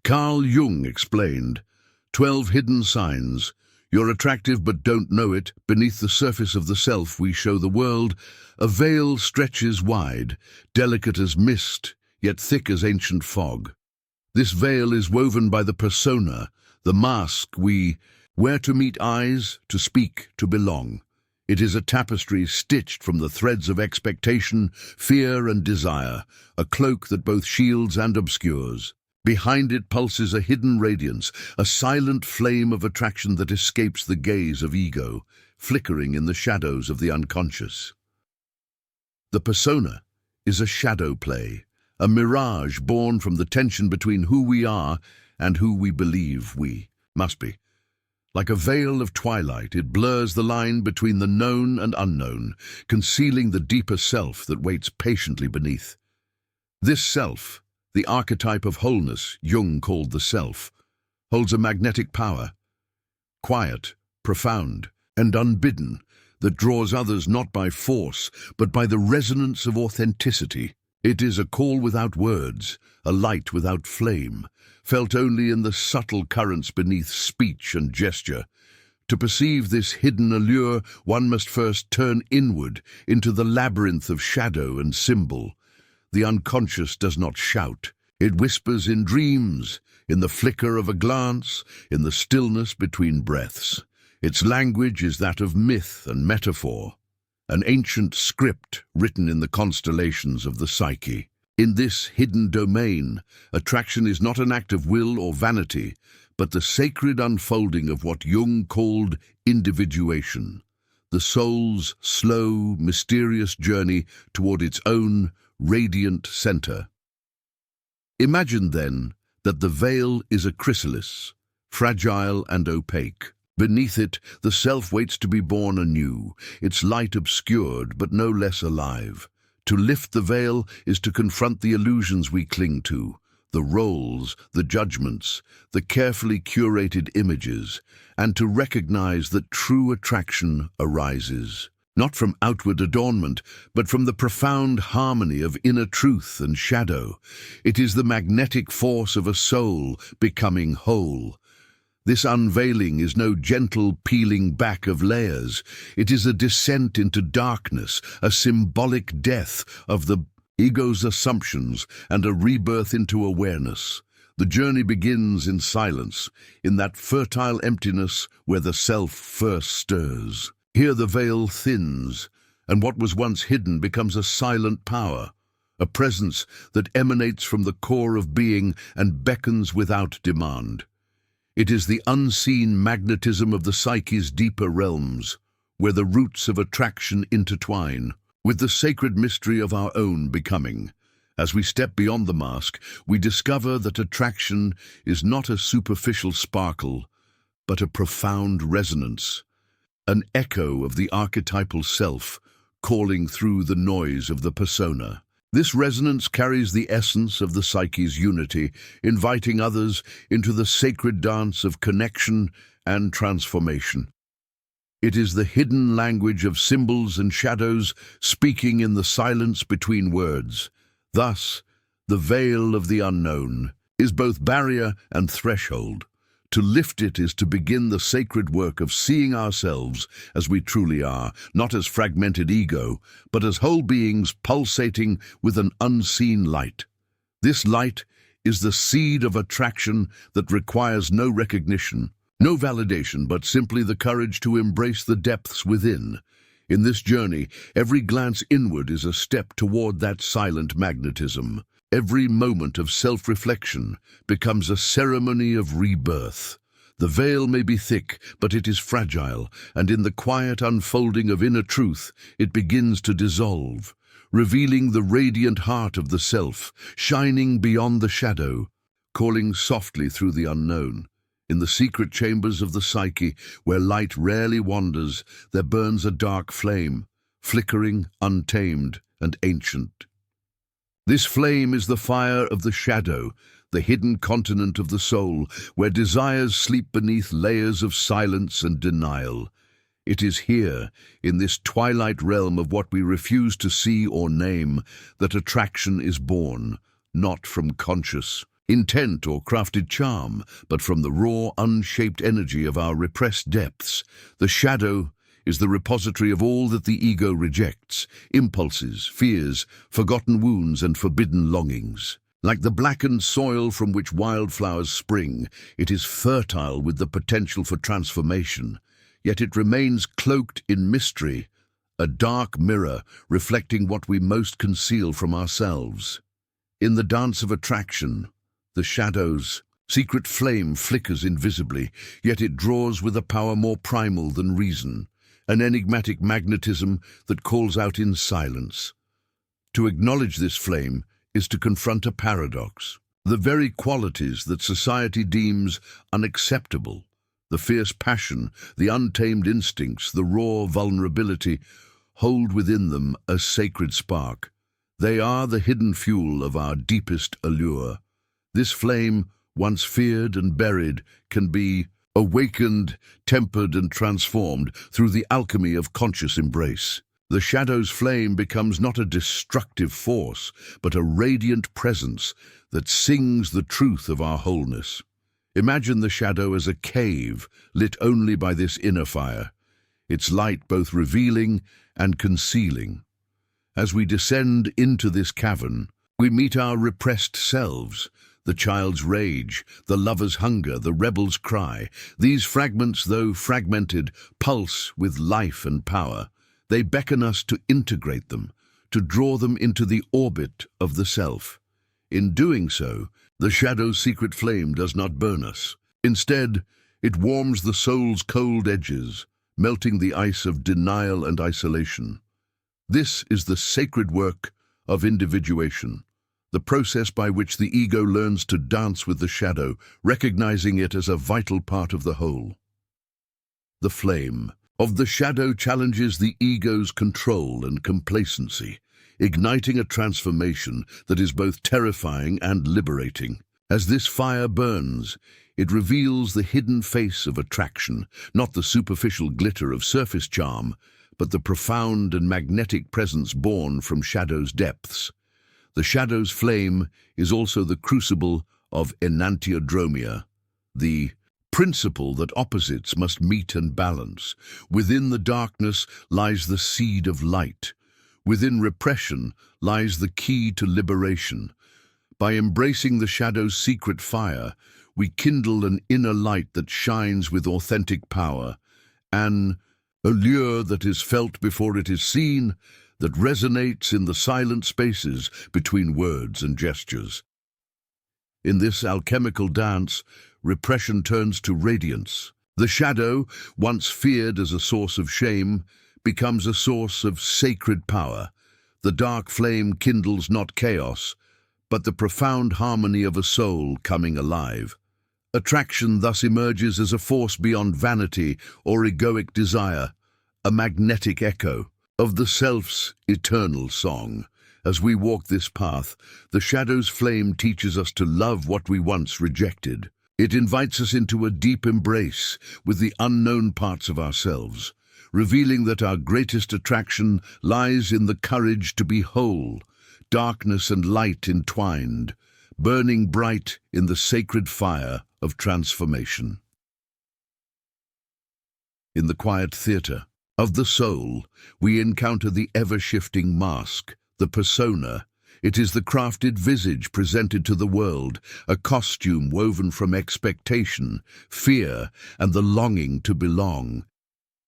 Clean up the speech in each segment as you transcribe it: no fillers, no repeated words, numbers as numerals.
Carl Jung explained, 12 hidden signs. You're attractive but don't know it. Beneath the surface of the self we show the world, a veil stretches wide, delicate as mist, yet thick as ancient fog. This veil is woven by the persona, the mask we wear to meet eyes, to speak, to belong. It is a tapestry stitched from the threads of expectation, fear and desire, a cloak that both shields and obscures. Behind it pulses a hidden radiance, a silent flame of attraction that escapes the gaze of ego, flickering in the shadows of the unconscious. The persona is a shadow play, a mirage born from the tension between who we are and who we believe we must be. Like a veil of twilight, it blurs the line between the known and unknown, concealing the deeper self that waits patiently beneath. This self, the archetype of wholeness Jung called the self, holds a magnetic power, quiet, profound, and unbidden, that draws others not by force, but by the resonance of authenticity. It is a call without words, a light without flame, felt only in the subtle currents beneath speech and gesture. To perceive this hidden allure, one must first turn inward into the labyrinth of shadow and symbol. The unconscious does not shout. It whispers in dreams, in the flicker of a glance, in the stillness between breaths. Its language is that of myth and metaphor, an ancient script written in the constellations of the psyche. In this hidden domain, attraction is not an act of will or vanity, but the sacred unfolding of what Jung called individuation, the soul's slow, mysterious journey toward its own radiant center. Imagine, then, that the veil is a chrysalis, fragile and opaque. Beneath it, the self waits to be born anew, its light obscured but no less alive. To lift the veil is to confront the illusions we cling to, the roles, the judgments, the carefully curated images, and to recognize that true attraction arises, not from outward adornment, but from the profound harmony of inner truth and shadow. It is the magnetic force of a soul becoming whole. This unveiling is no gentle peeling back of layers. It is a descent into darkness, a symbolic death of the ego's assumptions and a rebirth into awareness. The journey begins in silence, in that fertile emptiness where the self first stirs. Here the veil thins, and what was once hidden becomes a silent power, a presence that emanates from the core of being and beckons without demand. It is the unseen magnetism of the psyche's deeper realms, where the roots of attraction intertwine with the sacred mystery of our own becoming. As we step beyond the mask, we discover that attraction is not a superficial sparkle, but a profound resonance, an echo of the archetypal self calling through the noise of the persona. This resonance carries the essence of the psyche's unity, inviting others into the sacred dance of connection and transformation. It is the hidden language of symbols and shadows speaking in the silence between words. Thus, the veil of the unknown is both barrier and threshold. To lift it is to begin the sacred work of seeing ourselves as we truly are, not as fragmented ego, but as whole beings pulsating with an unseen light. This light is the seed of attraction that requires no recognition, no validation, but simply the courage to embrace the depths within. In this journey, every glance inward is a step toward that silent magnetism. Every moment of self-reflection becomes a ceremony of rebirth. The veil may be thick, but it is fragile, and in the quiet unfolding of inner truth, it begins to dissolve, revealing the radiant heart of the self, shining beyond the shadow, calling softly through the unknown. In the secret chambers of the psyche, where light rarely wanders, there burns a dark flame, flickering, untamed, and ancient. This flame is the fire of the shadow, the hidden continent of the soul, where desires sleep beneath layers of silence and denial. It is here, in this twilight realm of what we refuse to see or name, that attraction is born, not from conscious intent or crafted charm, but from the raw, unshaped energy of our repressed depths. The shadow is the repository of all that the ego rejects: impulses, fears, forgotten wounds, and forbidden longings. Like the blackened soil from which wildflowers spring, it is fertile with the potential for transformation, yet it remains cloaked in mystery, a dark mirror reflecting what we most conceal from ourselves. In the dance of attraction, the shadow's secret flame flickers invisibly, yet it draws with a power more primal than reason, an enigmatic magnetism that calls out in silence. To acknowledge this flame is to confront a paradox. The very qualities that society deems unacceptable, the fierce passion, the untamed instincts, the raw vulnerability, hold within them a sacred spark. They are the hidden fuel of our deepest allure. This flame, once feared and buried, can be awakened, tempered, and transformed through the alchemy of conscious embrace. The shadow's flame becomes not a destructive force, but a radiant presence that sings the truth of our wholeness. Imagine the shadow as a cave lit only by this inner fire, its light both revealing and concealing. As we descend into this cavern, we meet our repressed selves, the child's rage, the lover's hunger, the rebel's cry. These fragments, though fragmented, pulse with life and power. They beckon us to integrate them, to draw them into the orbit of the self. In doing so, the shadow's secret flame does not burn us. Instead, it warms the soul's cold edges, melting the ice of denial and isolation. This is the sacred work of individuation, the process by which the ego learns to dance with the shadow, recognizing it as a vital part of the whole. The flame of the shadow challenges the ego's control and complacency, igniting a transformation that is both terrifying and liberating. As this fire burns, it reveals the hidden face of attraction, not the superficial glitter of surface charm, but the profound and magnetic presence born from shadow's depths. The shadow's flame is also the crucible of enantiodromia, the principle that opposites must meet and balance. Within the darkness lies the seed of light. Within repression lies the key to liberation. By embracing the shadow's secret fire, we kindle an inner light that shines with authentic power, an allure that is felt before it is seen, that resonates in the silent spaces between words and gestures. In this alchemical dance, repression turns to radiance. The shadow, once feared as a source of shame, becomes a source of sacred power. The dark flame kindles not chaos, but the profound harmony of a soul coming alive. Attraction thus emerges as a force beyond vanity or egoic desire, a magnetic echo of the self's eternal song. As we walk this path, the shadow's flame teaches us to love what we once rejected. It invites us into a deep embrace with the unknown parts of ourselves, revealing that our greatest attraction lies in the courage to be whole, darkness and light entwined, burning bright in the sacred fire of transformation. In the quiet theater of the soul, we encounter the ever-shifting mask, the persona. It is the crafted visage presented to the world, a costume woven from expectation, fear, and the longing to belong.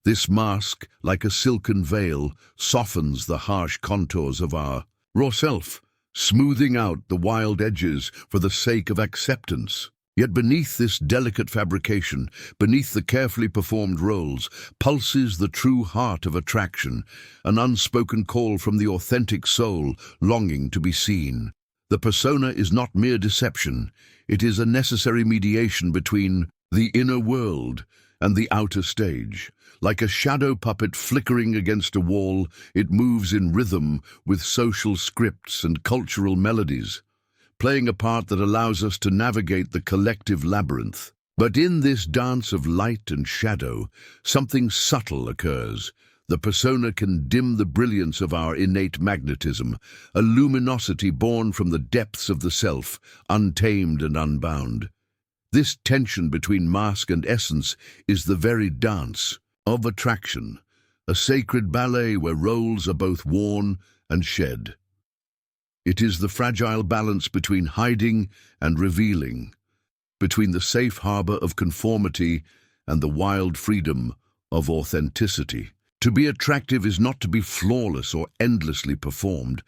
This mask, like a silken veil, softens the harsh contours of our raw self, smoothing out the wild edges for the sake of acceptance. Yet beneath this delicate fabrication, beneath the carefully performed roles, pulses the true heart of attraction, an unspoken call from the authentic soul longing to be seen. The persona is not mere deception, it is a necessary mediation between the inner world and the outer stage. Like a shadow puppet flickering against a wall, it moves in rhythm with social scripts and cultural melodies, playing a part that allows us to navigate the collective labyrinth. But in this dance of light and shadow, something subtle occurs. The persona can dim the brilliance of our innate magnetism, a luminosity born from the depths of the self, untamed and unbound. This tension between mask and essence is the very dance of attraction, a sacred ballet where roles are both worn and shed. It is the fragile balance between hiding and revealing, between the safe harbor of conformity and the wild freedom of authenticity. To be attractive is not to be flawless or endlessly performed.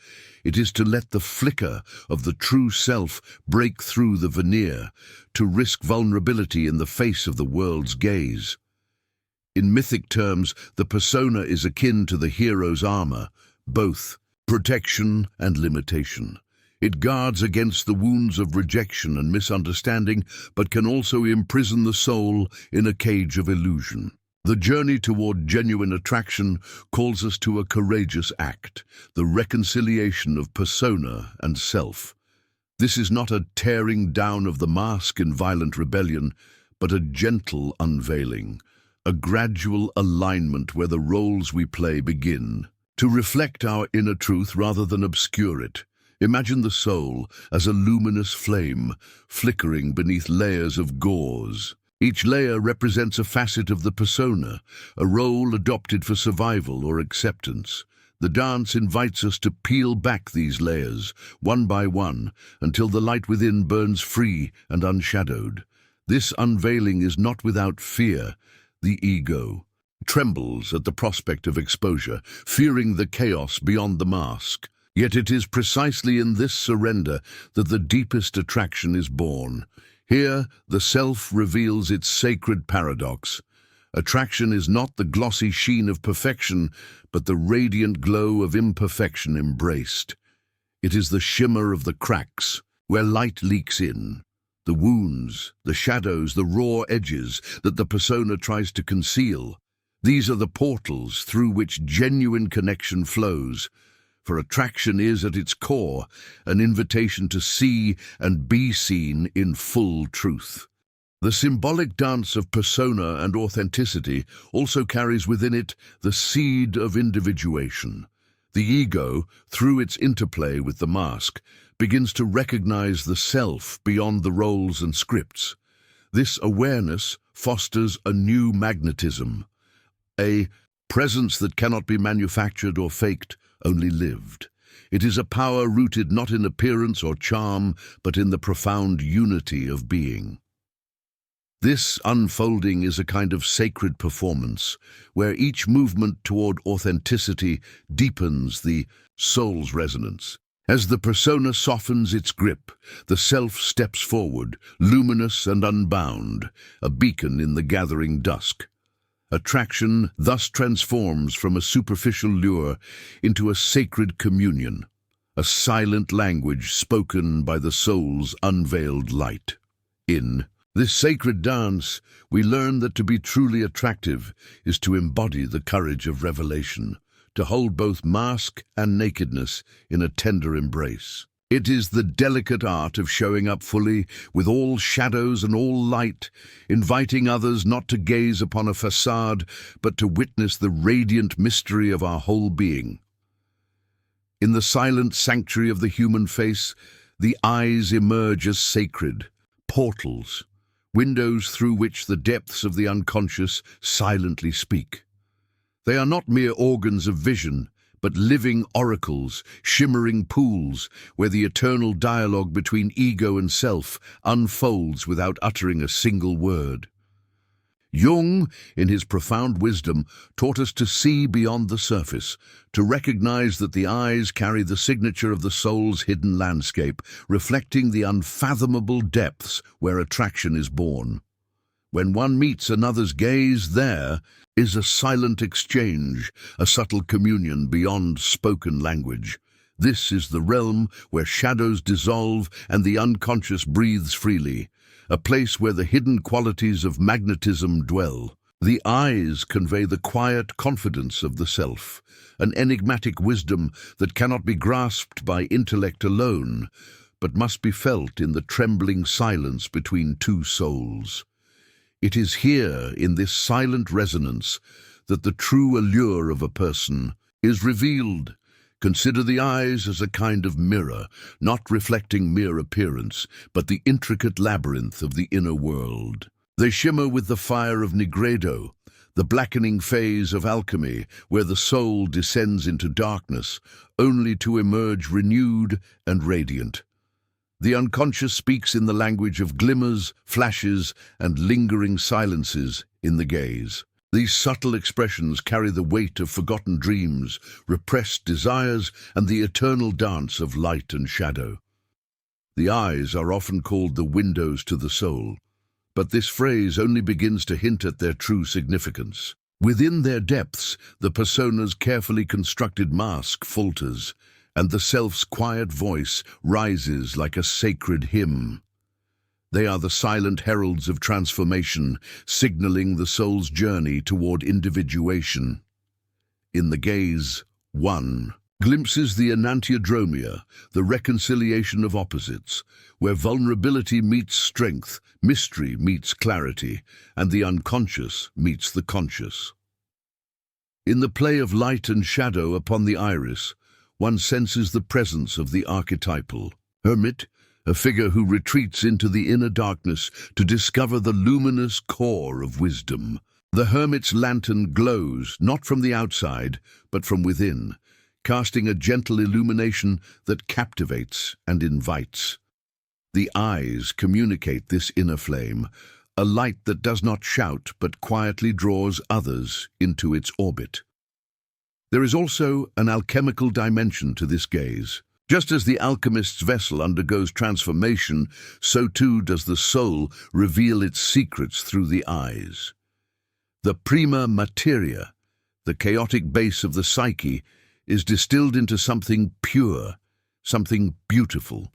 It is to let the flicker of the true self break through the veneer, to risk vulnerability in the face of the world's gaze. In mythic terms, the persona is akin to the hero's armor, both protection and limitation. It guards against the wounds of rejection and misunderstanding, but can also imprison the soul in a cage of illusion. The journey toward genuine attraction calls us to a courageous act, the reconciliation of persona and self. This is not a tearing down of the mask in violent rebellion, but a gentle unveiling, a gradual alignment where the roles we play begin to reflect our inner truth rather than obscure it. Imagine the soul as a luminous flame, flickering beneath layers of gauze. Each layer represents a facet of the persona, a role adopted for survival or acceptance. The dance invites us to peel back these layers, one by one, until the light within burns free and unshadowed. This unveiling is not without fear. The ego trembles at the prospect of exposure, fearing the chaos beyond the mask. Yet it is precisely in this surrender that the deepest attraction is born. Here, the self reveals its sacred paradox. Attraction is not the glossy sheen of perfection, but the radiant glow of imperfection embraced. It is the shimmer of the cracks, where light leaks in, the wounds, the shadows, the raw edges that the persona tries to conceal. These are the portals through which genuine connection flows. For attraction is, at its core, an invitation to see and be seen in full truth. The symbolic dance of persona and authenticity also carries within it the seed of individuation. The ego, through its interplay with the mask, begins to recognize the self beyond the roles and scripts. This awareness fosters a new magnetism, a presence that cannot be manufactured or faked, only lived. It is a power rooted not in appearance or charm, but in the profound unity of being. This unfolding is a kind of sacred performance, where each movement toward authenticity deepens the soul's resonance. As the persona softens its grip, the self steps forward, luminous and unbound, a beacon in the gathering dusk. Attraction thus transforms from a superficial lure into a sacred communion, a silent language spoken by the soul's unveiled light. In this sacred dance, we learn that to be truly attractive is to embody the courage of revelation, to hold both mask and nakedness in a tender embrace. It is the delicate art of showing up fully, with all shadows and all light, inviting others not to gaze upon a facade, but to witness the radiant mystery of our whole being. In the silent sanctuary of the human face, the eyes emerge as sacred, portals, windows through which the depths of the unconscious silently speak. They are not mere organs of vision, but living oracles, shimmering pools, where the eternal dialogue between ego and self unfolds without uttering a single word. Jung, in his profound wisdom, taught us to see beyond the surface, to recognize that the eyes carry the signature of the soul's hidden landscape, reflecting the unfathomable depths where attraction is born. When one meets another's gaze, there is a silent exchange, a subtle communion beyond spoken language. This is the realm where shadows dissolve and the unconscious breathes freely, a place where the hidden qualities of magnetism dwell. The eyes convey the quiet confidence of the self, an enigmatic wisdom that cannot be grasped by intellect alone, but must be felt in the trembling silence between two souls. It is here, in this silent resonance, that the true allure of a person is revealed. Consider the eyes as a kind of mirror, not reflecting mere appearance, but the intricate labyrinth of the inner world. They shimmer with the fire of nigredo, the blackening phase of alchemy, where the soul descends into darkness, only to emerge renewed and radiant. The unconscious speaks in the language of glimmers, flashes, and lingering silences in the gaze. These subtle expressions carry the weight of forgotten dreams, repressed desires, and the eternal dance of light and shadow. The eyes are often called the windows to the soul, but this phrase only begins to hint at their true significance. Within their depths, the persona's carefully constructed mask falters, and the self's quiet voice rises like a sacred hymn. They are the silent heralds of transformation, signaling the soul's journey toward individuation. In the gaze, one glimpses the enantiodromia, the reconciliation of opposites, where vulnerability meets strength, mystery meets clarity, and the unconscious meets the conscious. In the play of light and shadow upon the iris, one senses the presence of the archetypal hermit, a figure who retreats into the inner darkness to discover the luminous core of wisdom. The hermit's lantern glows not from the outside, but from within, casting a gentle illumination that captivates and invites. The eyes communicate this inner flame, a light that does not shout but quietly draws others into its orbit. There is also an alchemical dimension to this gaze. Just as the alchemist's vessel undergoes transformation, so too does the soul reveal its secrets through the eyes. The prima materia, the chaotic base of the psyche, is distilled into something pure, something beautiful.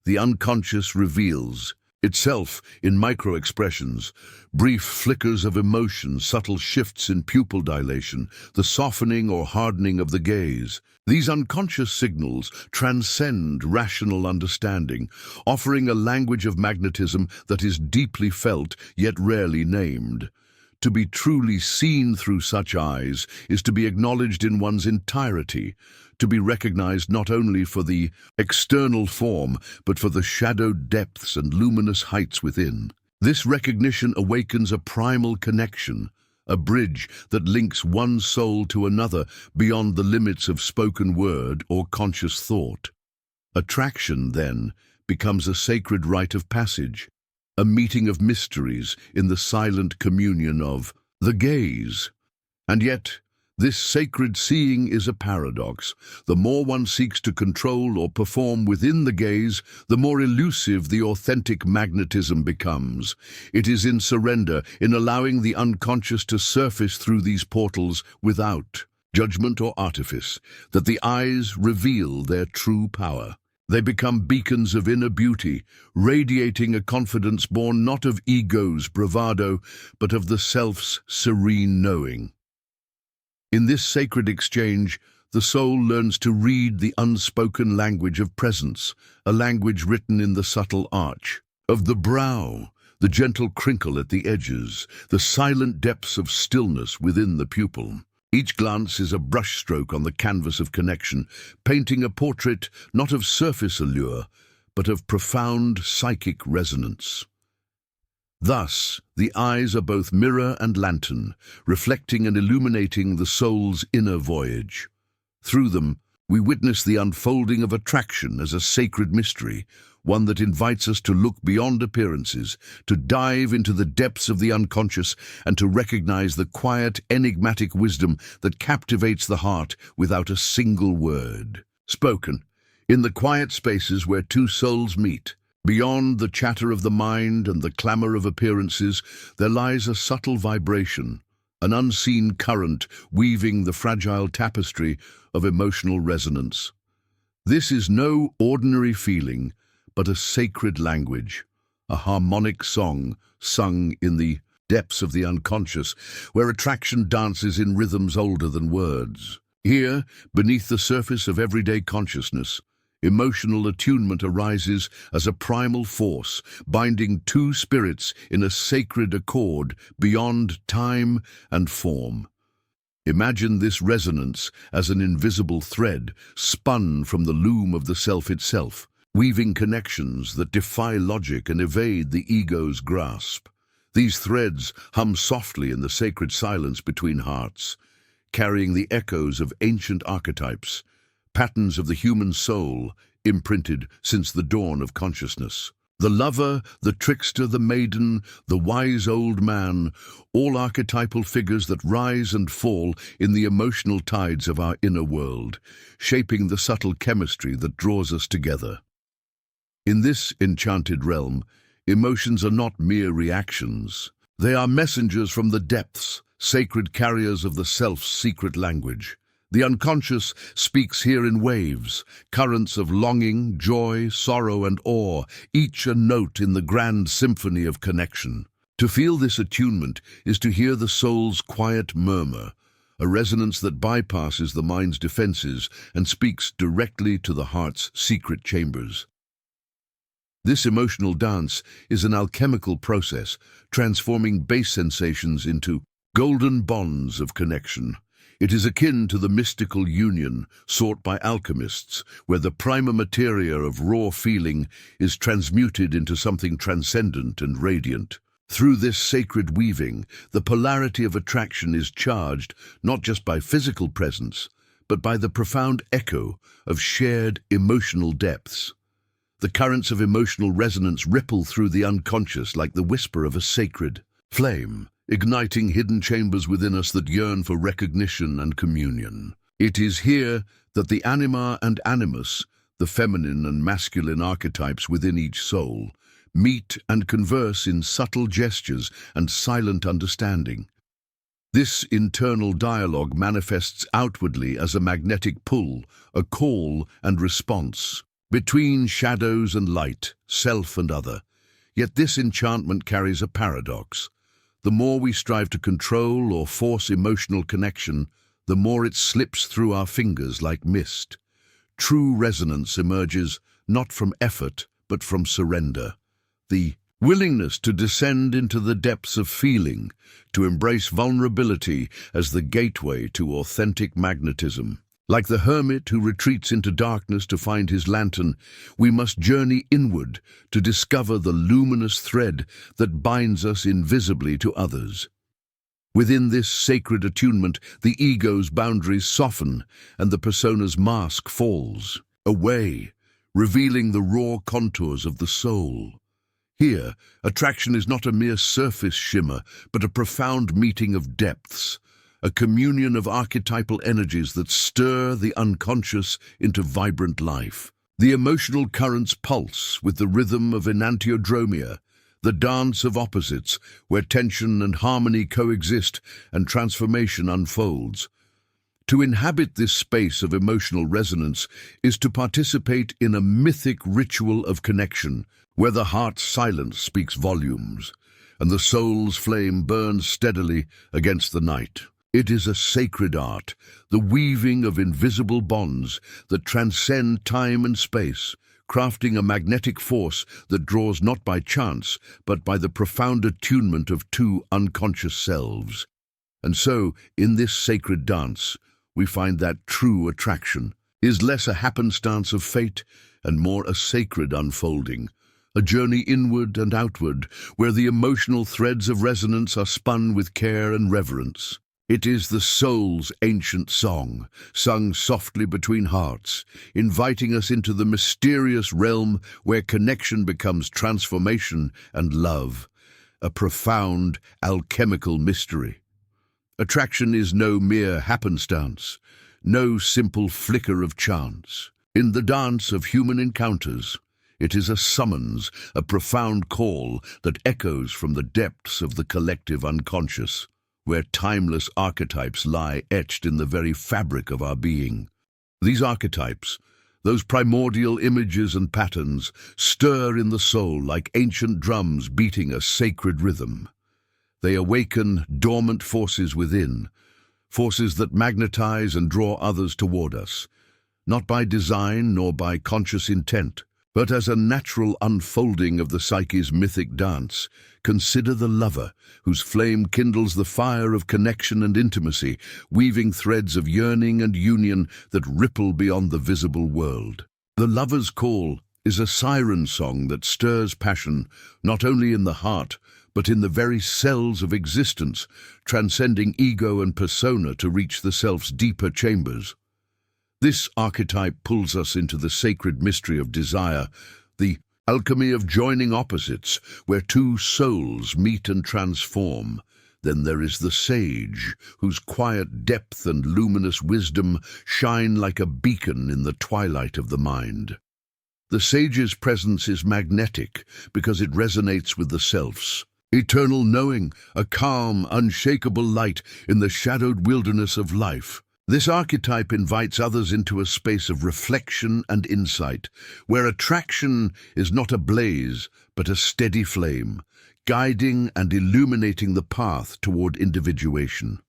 The unconscious reveals itself in micro-expressions, brief flickers of emotion, subtle shifts in pupil dilation, the softening or hardening of the gaze. These unconscious signals transcend rational understanding, offering a language of magnetism that is deeply felt yet rarely named. To be truly seen through such eyes is to be acknowledged in one's entirety, to be recognized not only for the external form, but for the shadowed depths and luminous heights within. This recognition awakens a primal connection, a bridge that links one soul to another beyond the limits of spoken word or conscious thought. Attraction, then, becomes a sacred rite of passage, a meeting of mysteries in the silent communion of the gaze. And yet, this sacred seeing is a paradox. The more one seeks to control or perform within the gaze, the more elusive the authentic magnetism becomes. It is in surrender, in allowing the unconscious to surface through these portals without judgment or artifice, that the eyes reveal their true power. They become beacons of inner beauty, radiating a confidence born not of ego's bravado, but of the self's serene knowing. In this sacred exchange, the soul learns to read the unspoken language of presence, a language written in the subtle arch of the brow, the gentle crinkle at the edges, the silent depths of stillness within the pupil. Each glance is a brushstroke on the canvas of connection, painting a portrait not of surface allure, but of profound psychic resonance. Thus, the eyes are both mirror and lantern, reflecting and illuminating the soul's inner voyage. Through them, we witness the unfolding of attraction as a sacred mystery, one that invites us to look beyond appearances, to dive into the depths of the unconscious, and to recognize the quiet, enigmatic wisdom that captivates the heart without a single word spoken. In the quiet spaces where two souls meet, beyond the chatter of the mind and the clamor of appearances, there lies a subtle vibration, an unseen current weaving the fragile tapestry of emotional resonance. This is no ordinary feeling, but a sacred language, a harmonic song sung in the depths of the unconscious, where attraction dances in rhythms older than words. Here, beneath the surface of everyday consciousness, emotional attunement arises as a primal force, binding two spirits in a sacred accord beyond time and form. Imagine this resonance as an invisible thread spun from the loom of the self itself, weaving connections that defy logic and evade the ego's grasp. These threads hum softly in the sacred silence between hearts, carrying the echoes of ancient archetypes, patterns of the human soul imprinted since the dawn of consciousness. The lover, the trickster, the maiden, the wise old man, all archetypal figures that rise and fall in the emotional tides of our inner world, shaping the subtle chemistry that draws us together. In this enchanted realm, emotions are not mere reactions. They are messengers from the depths, sacred carriers of the self's secret language. The unconscious speaks here in waves, currents of longing, joy, sorrow, and awe, each a note in the grand symphony of connection. To feel this attunement is to hear the soul's quiet murmur, a resonance that bypasses the mind's defenses and speaks directly to the heart's secret chambers. This emotional dance is an alchemical process, transforming base sensations into golden bonds of connection. It is akin to the mystical union sought by alchemists, where the prima materia of raw feeling is transmuted into something transcendent and radiant. Through this sacred weaving, the polarity of attraction is charged not just by physical presence, but by the profound echo of shared emotional depths. The currents of emotional resonance ripple through the unconscious like the whisper of a sacred flame, igniting hidden chambers within us that yearn for recognition and communion. It is here that the anima and animus, the feminine and masculine archetypes within each soul, meet and converse in subtle gestures and silent understanding. This internal dialogue manifests outwardly as a magnetic pull, a call and response, between shadows and light, self and other. Yet this enchantment carries a paradox. The more we strive to control or force emotional connection, the more it slips through our fingers like mist. True resonance emerges not from effort, but from surrender. The willingness to descend into the depths of feeling, to embrace vulnerability as the gateway to authentic magnetism. Like the hermit who retreats into darkness to find his lantern, we must journey inward to discover the luminous thread that binds us invisibly to others. Within this sacred attunement, the ego's boundaries soften and the persona's mask falls away, revealing the raw contours of the soul. Here, attraction is not a mere surface shimmer, but a profound meeting of depths, a communion of archetypal energies that stir the unconscious into vibrant life. The emotional currents pulse with the rhythm of enantiodromia, the dance of opposites, where tension and harmony coexist and transformation unfolds. To inhabit this space of emotional resonance is to participate in a mythic ritual of connection, where the heart's silence speaks volumes, and the soul's flame burns steadily against the night. It is a sacred art, the weaving of invisible bonds that transcend time and space, crafting a magnetic force that draws not by chance, but by the profound attunement of two unconscious selves. And so, in this sacred dance, we find that true attraction is less a happenstance of fate and more a sacred unfolding, a journey inward and outward, where the emotional threads of resonance are spun with care and reverence. It is the soul's ancient song, sung softly between hearts, inviting us into the mysterious realm where connection becomes transformation and love, a profound alchemical mystery. Attraction is no mere happenstance, no simple flicker of chance. In the dance of human encounters, it is a summons, a profound call that echoes from the depths of the collective unconscious, where timeless archetypes lie etched in the very fabric of our being. These archetypes, those primordial images and patterns, stir in the soul like ancient drums beating a sacred rhythm. They awaken dormant forces within, forces that magnetize and draw others toward us, not by design nor by conscious intent, But as a natural unfolding of the psyche's mythic dance, consider the lover, whose flame kindles the fire of connection and intimacy, weaving threads of yearning and union that ripple beyond the visible world. The lover's call is a siren song that stirs passion, not only in the heart, but in the very cells of existence, transcending ego and persona to reach the self's deeper chambers. This archetype pulls us into the sacred mystery of desire, the alchemy of joining opposites, where two souls meet and transform. Then there is the sage, whose quiet depth and luminous wisdom shine like a beacon in the twilight of the mind. The sage's presence is magnetic because it resonates with the self's eternal knowing, a calm, unshakable light in the shadowed wilderness of life. This archetype invites others into a space of reflection and insight, where attraction is not a blaze, but a steady flame, guiding and illuminating the path toward individuation.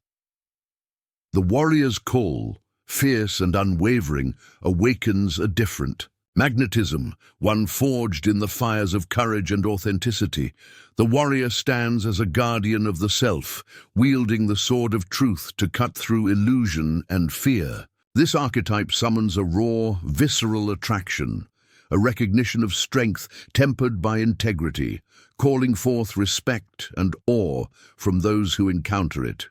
The warrior's call, fierce and unwavering, awakens a different magnetism, one forged in the fires of courage and authenticity. The warrior stands as a guardian of the self, wielding the sword of truth to cut through illusion and fear. This archetype summons a raw, visceral attraction, a recognition of strength tempered by integrity, calling forth respect and awe from those who encounter it.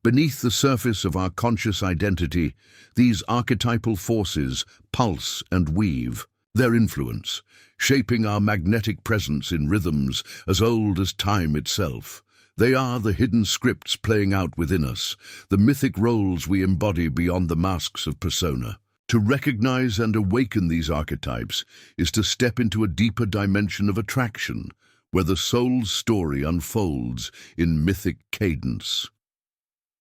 Beneath the surface of our conscious identity, these archetypal forces pulse and weave, their influence, shaping our magnetic presence in rhythms as old as time itself. They are the hidden scripts playing out within us, the mythic roles we embody beyond the masks of persona. To recognize and awaken these archetypes is to step into a deeper dimension of attraction, where the soul's story unfolds in mythic cadence.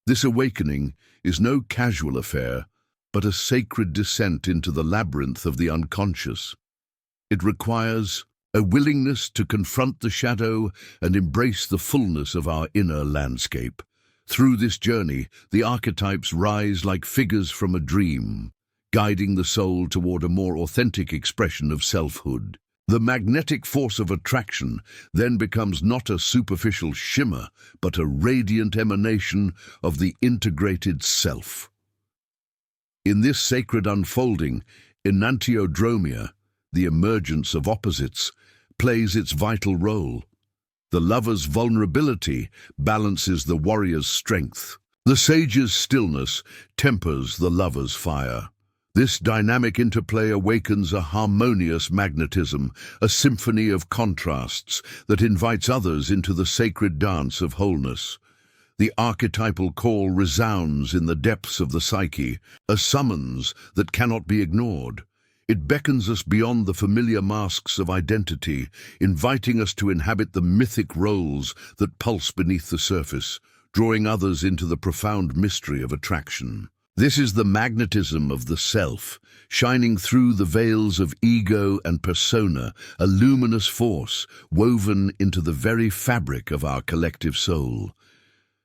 This awakening is no casual affair, but a sacred descent into the labyrinth of the unconscious. It requires a willingness to confront the shadow and embrace the fullness of our inner landscape. Through this journey, the archetypes rise like figures from a dream, guiding the soul toward a more authentic expression of selfhood. The magnetic force of attraction then becomes not a superficial shimmer, but a radiant emanation of the integrated self. In this sacred unfolding, enantiodromia, the emergence of opposites, plays its vital role. The lover's vulnerability balances the warrior's strength. The sage's stillness tempers the lover's fire. This dynamic interplay awakens a harmonious magnetism, a symphony of contrasts that invites others into the sacred dance of wholeness. The archetypal call resounds in the depths of the psyche, a summons that cannot be ignored. It beckons us beyond the familiar masks of identity, inviting us to inhabit the mythic roles that pulse beneath the surface, drawing others into the profound mystery of attraction. This is the magnetism of the self, shining through the veils of ego and persona, a luminous force woven into the very fabric of our collective soul.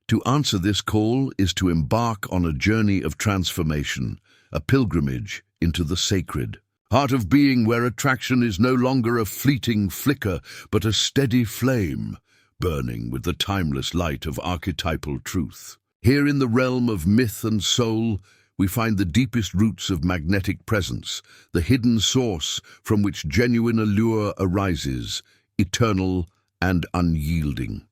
To answer this call is to embark on a journey of transformation, a pilgrimage into the sacred. Heart of being, where attraction is no longer a fleeting flicker, but a steady flame, burning with the timeless light of archetypal truth. Here in the realm of myth and soul, we find the deepest roots of magnetic presence, the hidden source from which genuine allure arises, eternal and unyielding.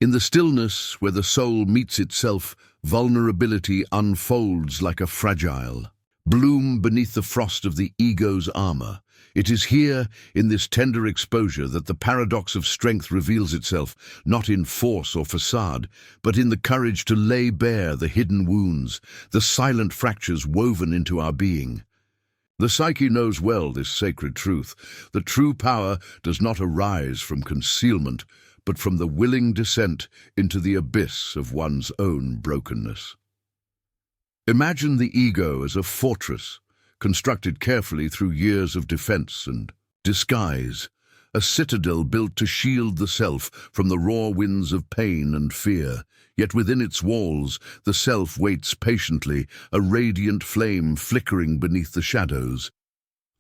In the stillness where the soul meets itself, vulnerability unfolds like a fragile bloom beneath the frost of the ego's armor. It is here, in this tender exposure, that the paradox of strength reveals itself, not in force or facade, but in the courage to lay bare the hidden wounds, the silent fractures woven into our being. The psyche knows well this sacred truth. The true power does not arise from concealment, but from the willing descent into the abyss of one's own brokenness. Imagine the ego as a fortress, constructed carefully through years of defense and disguise, a citadel built to shield the self from the raw winds of pain and fear. Yet within its walls, the self waits patiently, a radiant flame flickering beneath the shadows.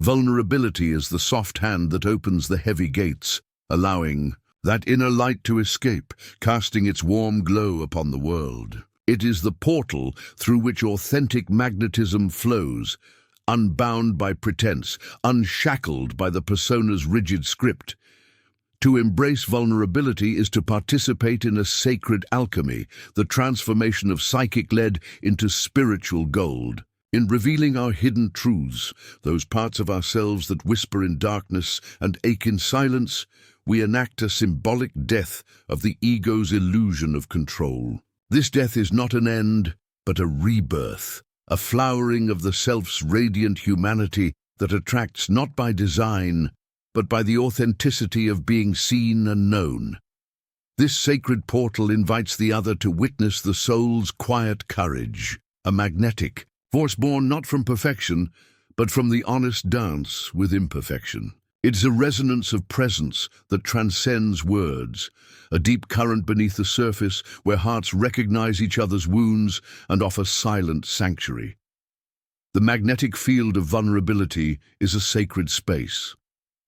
Vulnerability is the soft hand that opens the heavy gates, allowing that inner light to escape, casting its warm glow upon the world. It is the portal through which authentic magnetism flows, unbound by pretense, unshackled by the persona's rigid script. To embrace vulnerability is to participate in a sacred alchemy, the transformation of psychic lead into spiritual gold. In revealing our hidden truths, those parts of ourselves that whisper in darkness and ache in silence, we enact a symbolic death of the ego's illusion of control. This death is not an end, but a rebirth, a flowering of the self's radiant humanity that attracts not by design, but by the authenticity of being seen and known. This sacred portal invites the other to witness the soul's quiet courage, a magnetic force born not from perfection, but from the honest dance with imperfection. It's a resonance of presence that transcends words, a deep current beneath the surface where hearts recognize each other's wounds and offer silent sanctuary. The magnetic field of vulnerability is a sacred space,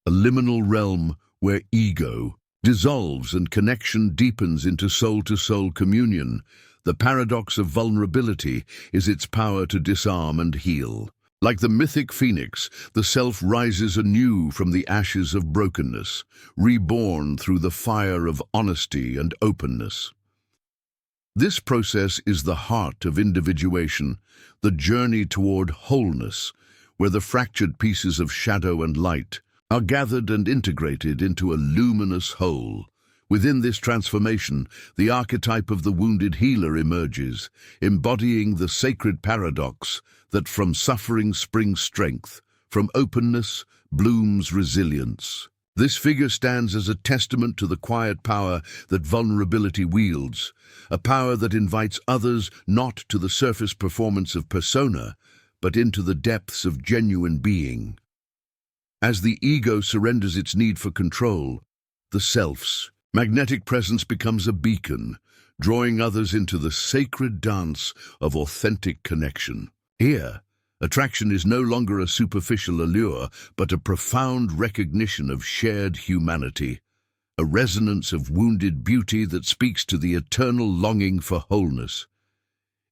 a liminal realm where ego dissolves and connection deepens into soul-to-soul communion. The paradox of vulnerability is its power to disarm and heal. Like the mythic phoenix, the self rises anew from the ashes of brokenness, reborn through the fire of honesty and openness. This process is the heart of individuation, the journey toward wholeness, where the fractured pieces of shadow and light are gathered and integrated into a luminous whole. Within this transformation, the archetype of the wounded healer emerges, embodying the sacred paradox that from suffering springs strength, from openness blooms resilience. This figure stands as a testament to the quiet power that vulnerability wields, a power that invites others not to the surface performance of persona, but into the depths of genuine being. As the ego surrenders its need for control, the self's magnetic presence becomes a beacon, drawing others into the sacred dance of authentic connection. Here, attraction is no longer a superficial allure, but a profound recognition of shared humanity, a resonance of wounded beauty that speaks to the eternal longing for wholeness.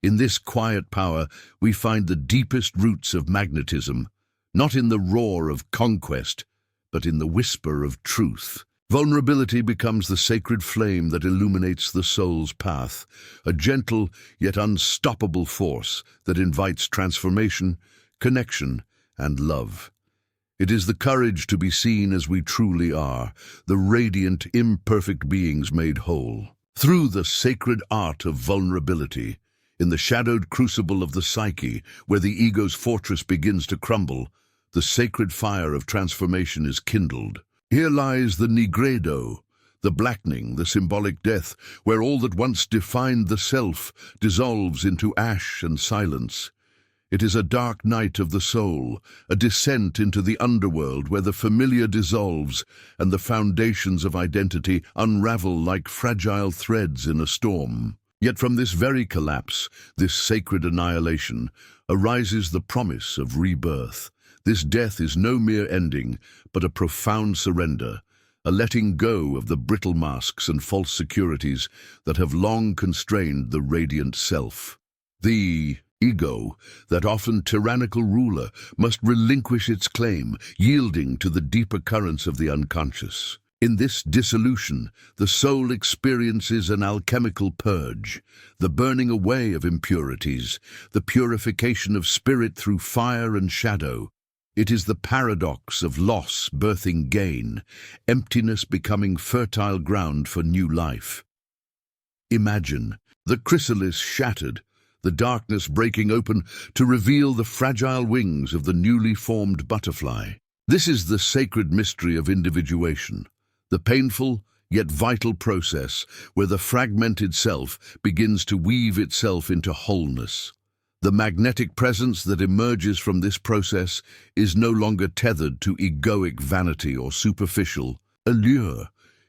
In this quiet power, we find the deepest roots of magnetism, not in the roar of conquest, but in the whisper of truth. Vulnerability becomes the sacred flame that illuminates the soul's path, a gentle yet unstoppable force that invites transformation, connection, and love. It is the courage to be seen as we truly are, the radiant, imperfect beings made whole. Through the sacred art of vulnerability, in the shadowed crucible of the psyche, where the ego's fortress begins to crumble, the sacred fire of transformation is kindled. Here lies the nigredo, the blackening, the symbolic death, where all that once defined the self dissolves into ash and silence. It is a dark night of the soul, a descent into the underworld where the familiar dissolves and the foundations of identity unravel like fragile threads in a storm. Yet from this very collapse, this sacred annihilation, arises the promise of rebirth. This death is no mere ending, but a profound surrender, a letting go of the brittle masks and false securities that have long constrained the radiant self. The ego, that often tyrannical ruler, must relinquish its claim, yielding to the deeper currents of the unconscious. In this dissolution, the soul experiences an alchemical purge, the burning away of impurities, the purification of spirit through fire and shadow. It is the paradox of loss birthing gain, emptiness becoming fertile ground for new life. Imagine the chrysalis shattered, the darkness breaking open to reveal the fragile wings of the newly formed butterfly. This is the sacred mystery of individuation, the painful yet vital process where the fragmented self begins to weave itself into wholeness. The magnetic presence that emerges from this process is no longer tethered to egoic vanity or superficial allure.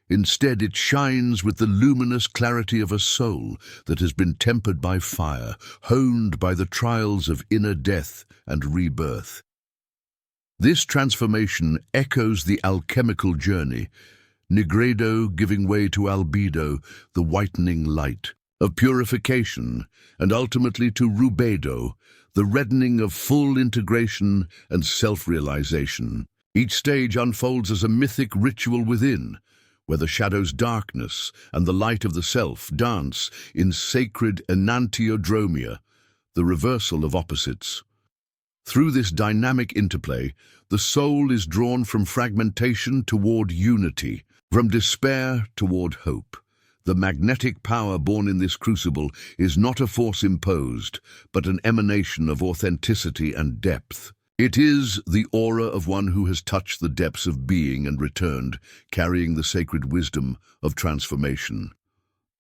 Instead, it shines with the luminous clarity of a soul that has been tempered by fire, honed by the trials of inner death and rebirth. This transformation echoes the alchemical journey, nigredo giving way to albedo, the whitening light, of purification, and ultimately to rubedo, the reddening of full integration and self-realization. Each stage unfolds as a mythic ritual within, where the shadow's darkness and the light of the self dance in sacred enantiodromia, the reversal of opposites. Through this dynamic interplay, the soul is drawn from fragmentation toward unity, from despair toward hope. The magnetic power born in this crucible is not a force imposed, but an emanation of authenticity and depth. It is the aura of one who has touched the depths of being and returned, carrying the sacred wisdom of transformation.